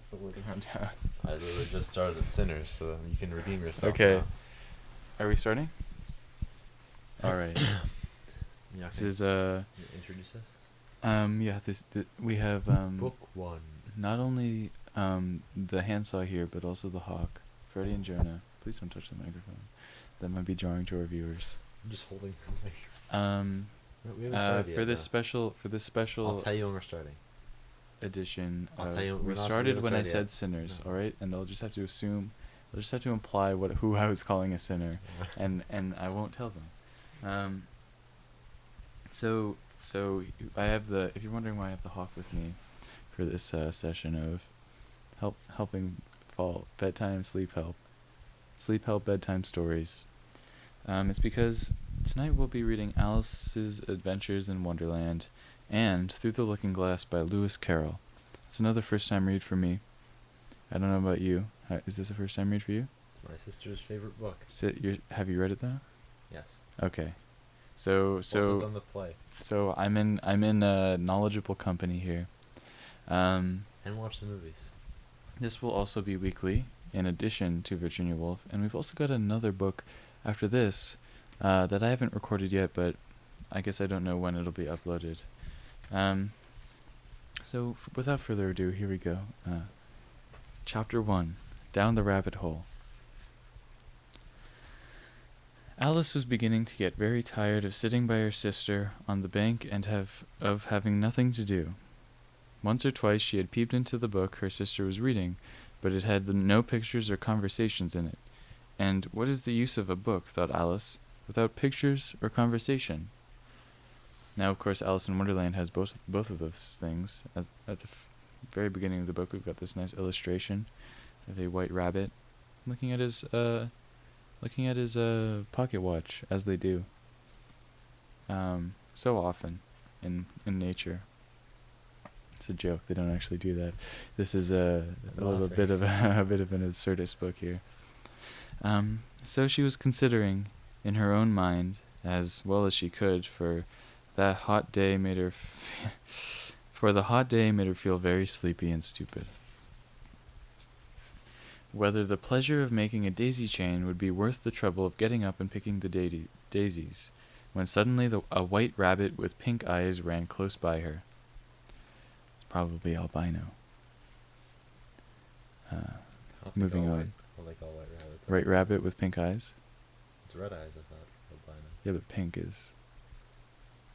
That's the word around town. I literally just started at Sinners, so you can redeem yourself. Okay. Now. Are we starting? All right. Yeah, This okay. is You introduce us. we have Book 1. not only the handsaw here, but also the hawk, Freddie and Jonah. Please don't touch the microphone. That might be jarring to our viewers. I'm just holding the microphone. We haven't started yet, for this special I'll tell you when we're starting. edition. I'll tell you We we're not started gonna when I start said yet. sinners, No. all right, and they'll just have to imply who I was calling a sinner, and I won't tell them. So I have if you're wondering why I have the hawk with me for this session of helping fall bedtime sleep help bedtime stories, it's because tonight we'll be reading Alice's Adventures in Wonderland and Through the Looking Glass by Lewis Carroll. It's another first-time read for me. I don't know about you. Is this a first-time read for you? It's my sister's favorite book. Have you read it though? Yes. Okay. So Also done the play. So I'm in a knowledgeable company here. And watch the movies. This will also be weekly, in addition to Virginia Woolf, and we've also got another book after this that I haven't recorded yet, but I guess I don't know when it'll be uploaded. So without further ado, here we go. Chapter 1, Down the Rabbit Hole. Alice was beginning to get very tired of sitting by her sister on the bank and of having nothing to do. Once or twice she had peeped into the book her sister was reading, but it had no pictures or conversations in it. And what is the use of a book, thought Alice, without pictures or conversation? Now, of course, Alice in Wonderland has both of those things. At the very beginning of the book, we've got this nice illustration of a white rabbit looking at his pocket watch, as they do so often in nature. It's a joke. They don't actually do that. This is a little bit of a bit of an absurdist book here. So she was considering, in her own mind, as well as she could, for the hot day made her feel very sleepy and stupid. Whether the pleasure of making a daisy chain would be worth the trouble of getting up and picking the daisies, when suddenly a white rabbit with pink eyes ran close by her. It's probably albino. Moving on. I like all white rabbits. White rabbit with pink eyes? It's red eyes, I thought. Albino. Yeah, but pink is...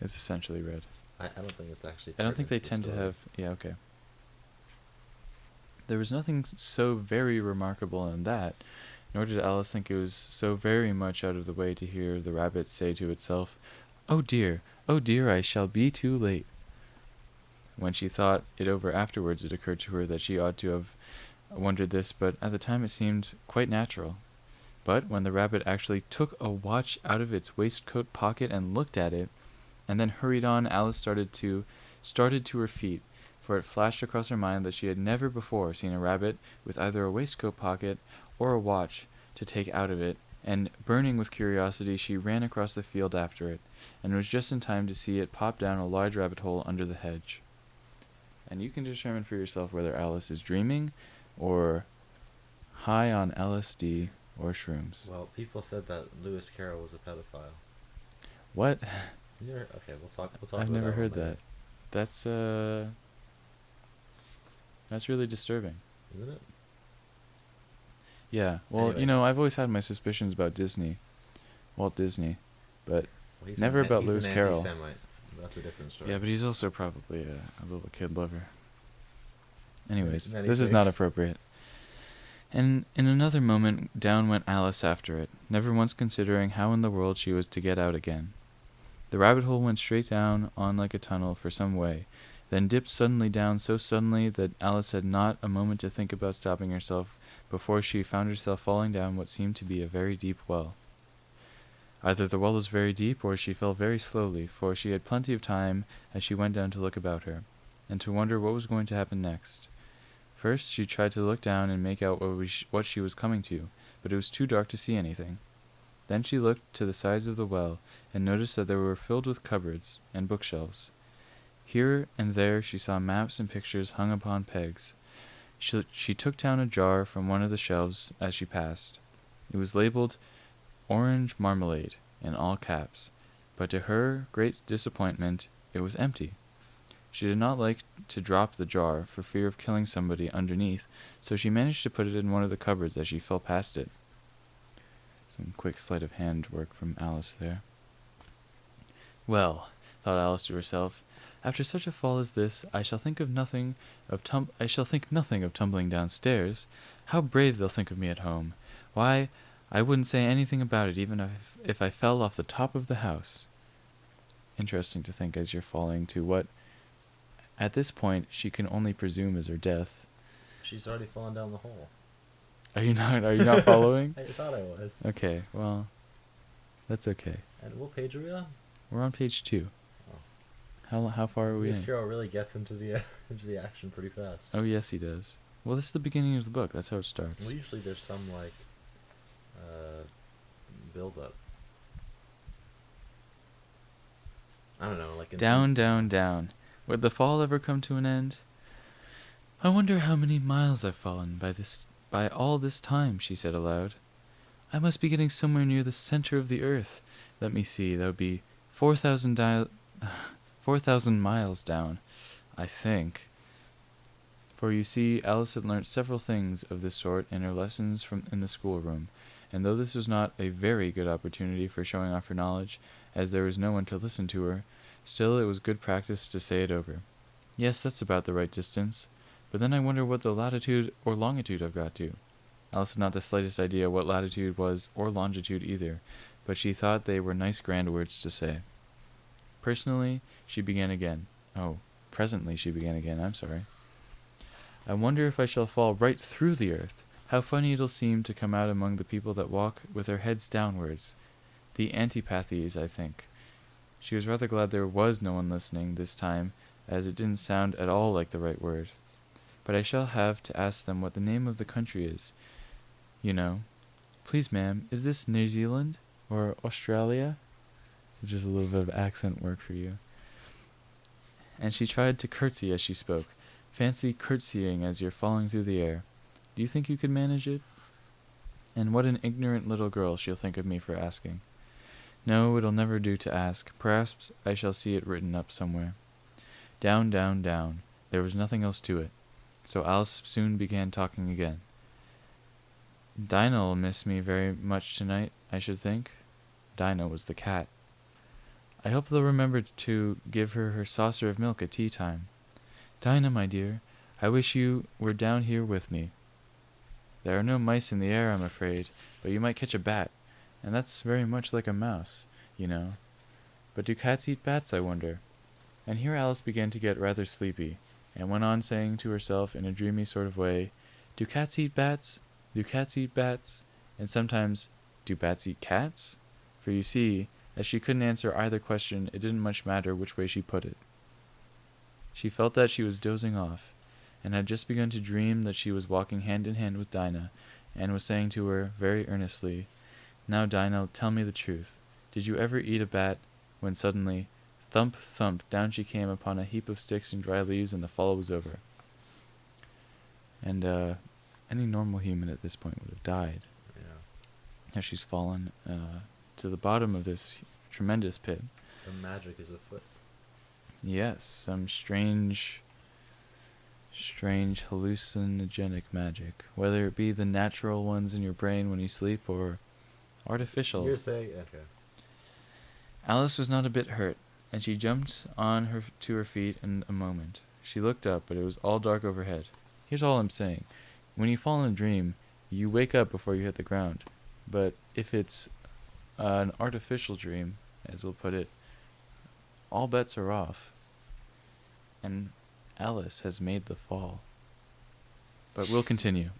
It's essentially red. I don't think it's actually... I don't think they tend to have... Yeah, okay. There was nothing so very remarkable in that, nor did Alice think it was so very much out of the way to hear the rabbit say to itself, oh dear, I shall be too late." When she thought it over afterwards, it occurred to her that she ought to have wondered this, but at the time it seemed quite natural. But when the rabbit actually took a watch out of its waistcoat pocket and looked at it, and then hurried on, Alice started to her feet, for it flashed across her mind that she had never before seen a rabbit with either a waistcoat pocket or a watch to take out of it, and burning with curiosity she ran across the field after it, and was just in time to see it pop down a large rabbit hole under the hedge. And you can determine for yourself whether Alice is dreaming or high on LSD or shrooms. Well, people said that Lewis Carroll was a pedophile. What? Okay, we'll talk I've about never that heard one later. that. That's really disturbing. Isn't it? Yeah, well, Anyways. I've always had my suspicions about Walt Disney, but Well, he's never about he's Lewis an Carroll. anti-Semite. That's a different story. Yeah, but he's also probably a little kid lover. Anyways, Many this is not things. appropriate. And in another moment, down went Alice after it, never once considering how in the world she was to get out again. The rabbit hole went straight down on like a tunnel for some way, then dipped suddenly down so suddenly that Alice had not a moment to think about stopping herself before she found herself falling down what seemed to be a very deep well. Either the well was very deep, or she fell very slowly, for she had plenty of time as she went down to look about her, and to wonder what was going to happen next. First she tried to look down and make out what she was coming to, but it was too dark to see anything. Then she looked to the sides of the well, and noticed that they were filled with cupboards and bookshelves. Here and there she saw maps and pictures hung upon pegs. She took down a jar from one of the shelves as she passed. It was labeled "Orange Marmalade" in all caps, but to her great disappointment it was empty. She did not like to drop the jar for fear of killing somebody underneath, so she managed to put it in one of the cupboards as she fell past it. Some quick sleight of hand work from Alice there. Well, thought Alice to herself, after such a fall as this, I shall think nothing of tumbling downstairs. How brave they'll think of me at home. Why, I wouldn't say anything about it even if I fell off the top of the house. Interesting to think as you're falling to what, at this point, she can only presume is her death. She's already fallen down the hole. Are you not following? I thought I was. Okay, well, that's okay. And what page are we on? We're on page 2. Oh. How far are we This in? hero really gets into the into the action pretty fast. Oh, yes, he does. Well, this is the beginning of the book. That's how it starts. Well, usually there's some, like, build-up. I don't know, like... Down, down, down. Would the fall ever come to an end? I wonder how many miles I've fallen by all this time, she said aloud. I must be getting somewhere near the center of the earth. Let me see, that would be 4,000 miles down, I think. For you see, Alice had learnt several things of this sort in her lessons in the schoolroom, and though this was not a very good opportunity for showing off her knowledge, as there was no one to listen to her, still it was good practice to say it over. Yes, that's about the right distance, but then I wonder what the latitude or longitude I've got to. Alice had not the slightest idea what latitude was, or longitude either, but she thought they were nice grand words to say. Presently she began again, I'm sorry. I wonder if I shall fall right through the earth. How funny it'll seem to come out among the people that walk with their heads downwards. The antipathies, I think. She was rather glad there was no one listening this time, as it didn't sound at all like the right word. But I shall have to ask them what the name of the country is. You know. Please, ma'am, is this New Zealand? Or Australia? Just a little bit of accent work for you. And she tried to curtsy as she spoke. Fancy curtsying as you're falling through the air. Do you think you could manage it? And what an ignorant little girl she'll think of me for asking. No, it'll never do to ask. Perhaps I shall see it written up somewhere. Down, down, down. There was nothing else to it. So Alice soon began talking again. Dinah'll miss me very much tonight, I should think. Dinah was the cat. I hope they'll remember to give her saucer of milk at tea time. Dinah, my dear, I wish you were down here with me. There are no mice in the air, I'm afraid, but you might catch a bat, and that's very much like a mouse, you know. But do cats eat bats, I wonder? And here Alice began to get rather sleepy, and went on saying to herself in a dreamy sort of way, Do cats eat bats? Do cats eat bats? And sometimes, do bats eat cats? For you see, as she couldn't answer either question, it didn't much matter which way she put it. She felt that she was dozing off, and had just begun to dream that she was walking hand in hand with Dinah, and was saying to her, very earnestly, Now, Dinah, tell me the truth. Did you ever eat a bat? When suddenly, thump, thump, down she came upon a heap of sticks and dry leaves, and the fall was over. And any normal human at this point would have died. Yeah. Now she's fallen to the bottom of this tremendous pit. Some magic is afoot. Yes, some strange hallucinogenic magic, whether it be the natural ones in your brain when you sleep or artificial. You're saying, okay. Alice was not a bit hurt, and she jumped to her feet in a moment. She looked up, but it was all dark overhead. Here's all I'm saying. When you fall in a dream, you wake up before you hit the ground. But if it's an artificial dream, as we'll put it, all bets are off. And Alice has made the fall. But we'll continue.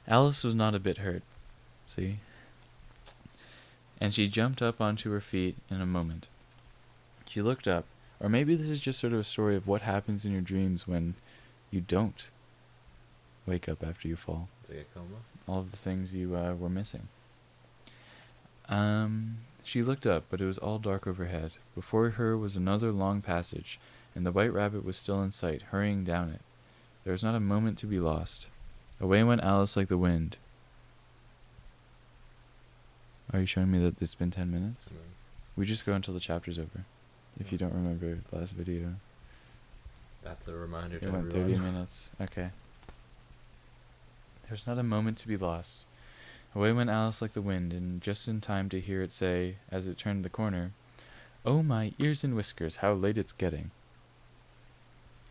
Alice was not a bit hurt. See? And she jumped up onto her feet in a moment. She looked up, or maybe this is just sort of a story of what happens in your dreams when you don't wake up after you fall. It's like a coma? All of the things you were missing. She looked up, but it was all dark overhead. Before her was another long passage, and the white rabbit was still in sight, hurrying down it. There was not a moment to be lost. Away went Alice like the wind. Are you showing me that it's been 10 minutes? No. We just go until the chapter's over. If you don't remember the last video. That's a reminder to It went everyone. 30 minutes. Okay. There was not a moment to be lost. Away went Alice like the wind, and just in time to hear it say, as it turned the corner, "Oh, my ears and whiskers, how late it's getting."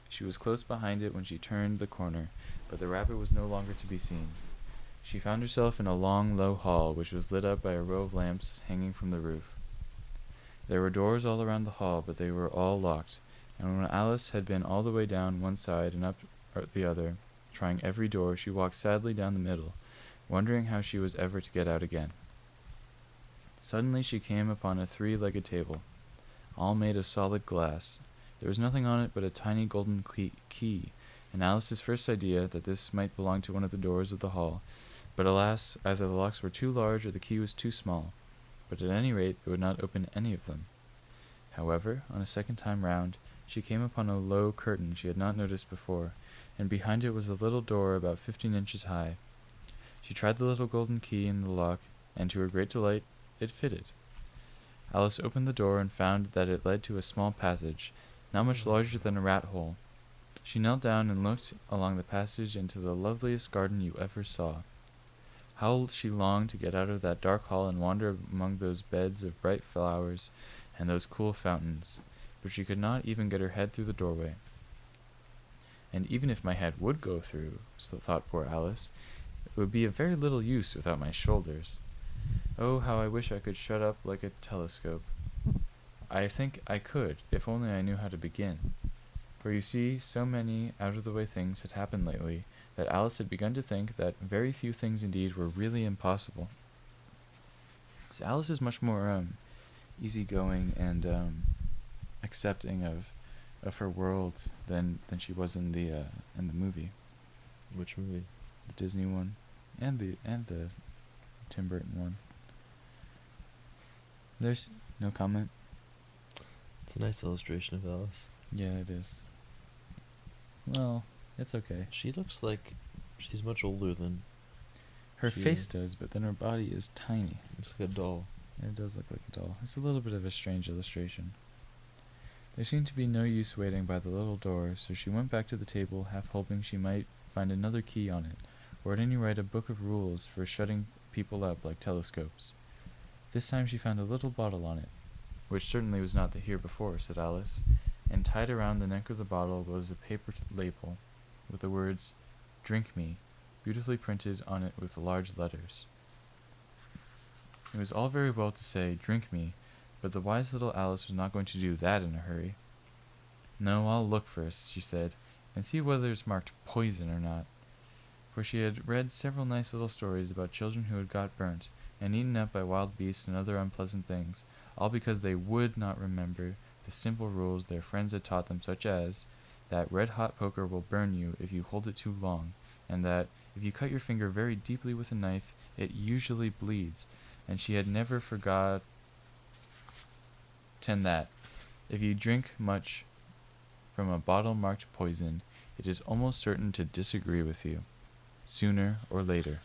She was close behind it when she turned the corner, but the rabbit was no longer to be seen. She found herself in a long, low hall, which was lit up by a row of lamps hanging from the roof. There were doors all around the hall, but they were all locked, and when Alice had been all the way down one side and up the other, trying every door, she walked sadly down the middle, wondering how she was ever to get out again. Suddenly she came upon a three-legged table, all made of solid glass. There was nothing on it but a tiny golden key, and Alice's first idea that this might belong to one of the doors of the hall, but alas, either the locks were too large or the key was too small, but at any rate it would not open any of them. However, on a second time round, she came upon a low curtain she had not noticed before, and behind it was a little door about 15 inches high. She tried the little golden key in the lock, and to her great delight, it fitted. Alice opened the door and found that it led to a small passage, not much larger than a rat hole. She knelt down and looked along the passage into the loveliest garden you ever saw. How she longed to get out of that dark hall and wander among those beds of bright flowers and those cool fountains, but she could not even get her head through the doorway. And even if my head would go through, thought poor Alice, it would be of very little use without my shoulders. Oh, how I wish I could shut up like a telescope. I think I could, if only I knew how to begin. For you see, so many out-of-the-way things had happened lately that Alice had begun to think that very few things indeed were really impossible. So Alice is much more easygoing and accepting of her world than she was in the movie, Which movie? the Disney one, and the Tim Burton one. There's no comment. It's a nice illustration of Alice. Yeah, it is. Well, it's okay. She looks like she's much older than Her she face is. does, but then her body is tiny. Looks like a doll. It does look like a doll. It's a little bit of a strange illustration. There seemed to be no use waiting by the little door, so she went back to the table, half hoping she might find another key on it, or at any rate a book of rules for shutting people up like telescopes. This time she found a little bottle on it, which certainly was not here before, said Alice, and tied around the neck of the bottle was a paper label with the words, "Drink me," beautifully printed on it with large letters. It was all very well to say, "Drink me," but the wise little Alice was not going to do that in a hurry. "No, I'll look first," she said, "and see whether it's marked poison or not." For she had read several nice little stories about children who had got burnt, and eaten up by wild beasts and other unpleasant things, all because they would not remember the simple rules their friends had taught them, such as that red-hot poker will burn you if you hold it too long, and that if you cut your finger very deeply with a knife, it usually bleeds, and she had never forgotten that if you drink much from a bottle marked poison, it is almost certain to disagree with you, sooner or later.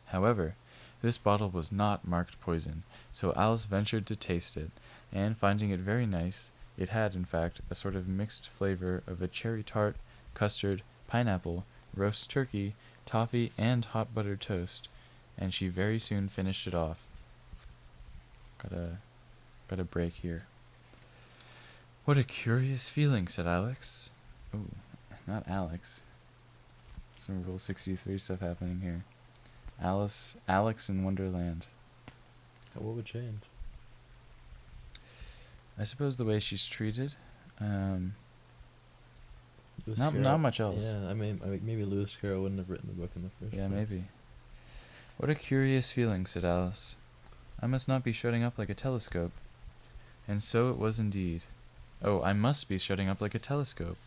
However, this bottle was not marked poison, so Alice ventured to taste it, and finding it very nice, it had, in fact, a sort of mixed flavor of a cherry tart, custard, pineapple, roast turkey, toffee, and hot buttered toast, and she very soon finished it off. Got a break here. "What a curious feeling," said Alex. Oh, not Alex. Some Rule 63 stuff happening here. Alex in Wonderland. What would change? I suppose the way she's treated. Lewis Not Carroll- much else. Yeah, I mean, maybe Lewis Carroll wouldn't have written the book in the first Yeah, place. maybe. "What a curious feeling," said Alice. "I must not be shutting up like a telescope." And so it was indeed. Oh, I must be shutting up like a telescope.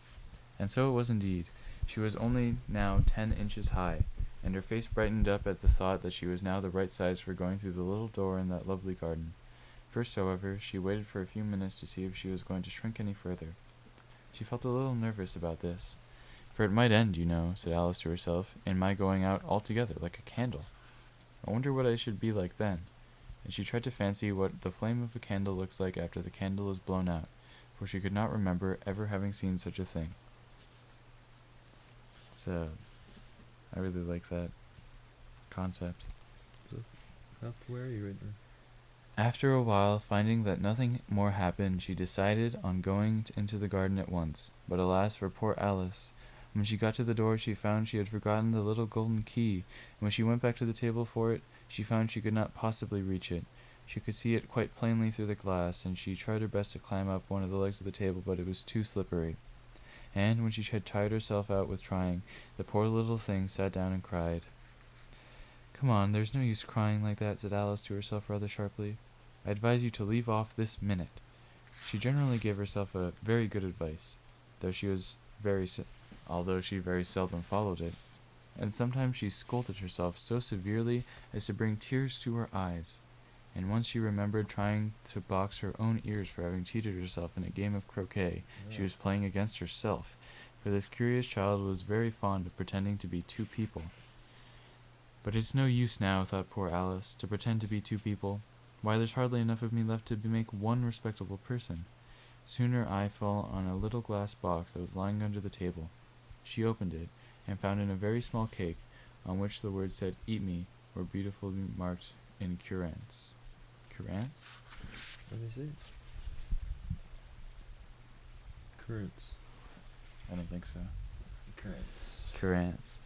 And so it was indeed. She was only now 10 inches high, and her face brightened up at the thought that she was now the right size for going through the little door in that lovely garden. First, however, she waited for a few minutes to see if she was going to shrink any further. She felt a little nervous about this, For it might end, you know, said Alice to herself, in my going out altogether, like a candle. I wonder what I should be like then. And she tried to fancy what the flame of a candle looks like after the candle is blown out, for she could not remember ever having seen such a thing. So, I really like that concept. Where are you right now? After a while, finding that nothing more happened, she decided on going into the garden at once. But alas for poor Alice! When she got to the door, she found she had forgotten the little golden key, and when she went back to the table for it, she found she could not possibly reach it. She could see it quite plainly through the glass, and she tried her best to climb up one of the legs of the table, but it was too slippery. And when she had tired herself out with trying, the poor little thing sat down and cried. "Come on, there's no use crying like that," said Alice to herself rather sharply. "I advise you to leave off this minute." She generally gave herself a very good advice, although she very seldom followed it, and sometimes she scolded herself so severely as to bring tears to her eyes. And once she remembered trying to box her own ears for having cheated herself in a game of croquet she was playing against herself, for this curious child was very fond of pretending to be two people. But it's no use now, thought poor Alice, to pretend to be two people. Why, there's hardly enough of me left to make one respectable person. Soon her eye fell on a little glass box that was lying under the table. She opened it, and found in a very small cake, on which the words said, "Eat me," were beautifully marked in currants. Currants? Let me see. Currants. I don't think so. Currants. Currants.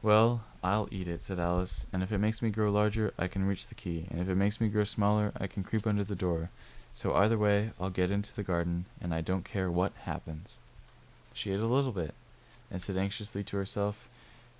"Well, I'll eat it," said Alice, "and if it makes me grow larger, I can reach the key, and if it makes me grow smaller, I can creep under the door. So either way, I'll get into the garden, and I don't care what happens." She ate a little bit, and said anxiously to herself,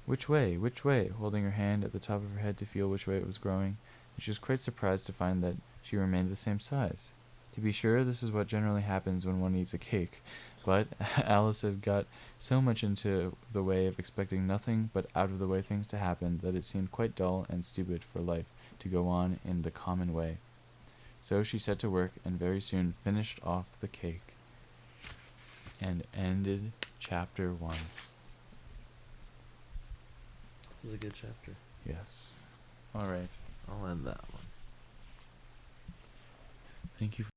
which way, holding her hand at the top of her head to feel which way it was growing, and she was quite surprised to find that she remained the same size. To be sure, this is what generally happens when one eats a cake, but Alice had got so much into the way of expecting nothing but out-of-the-way things to happen that it seemed quite dull and stupid for life to go on in the common way. So she set to work, and very soon finished off the cake, and ended chapter 1. It was a good chapter. Yes. All right. I'll end that one. Thank you.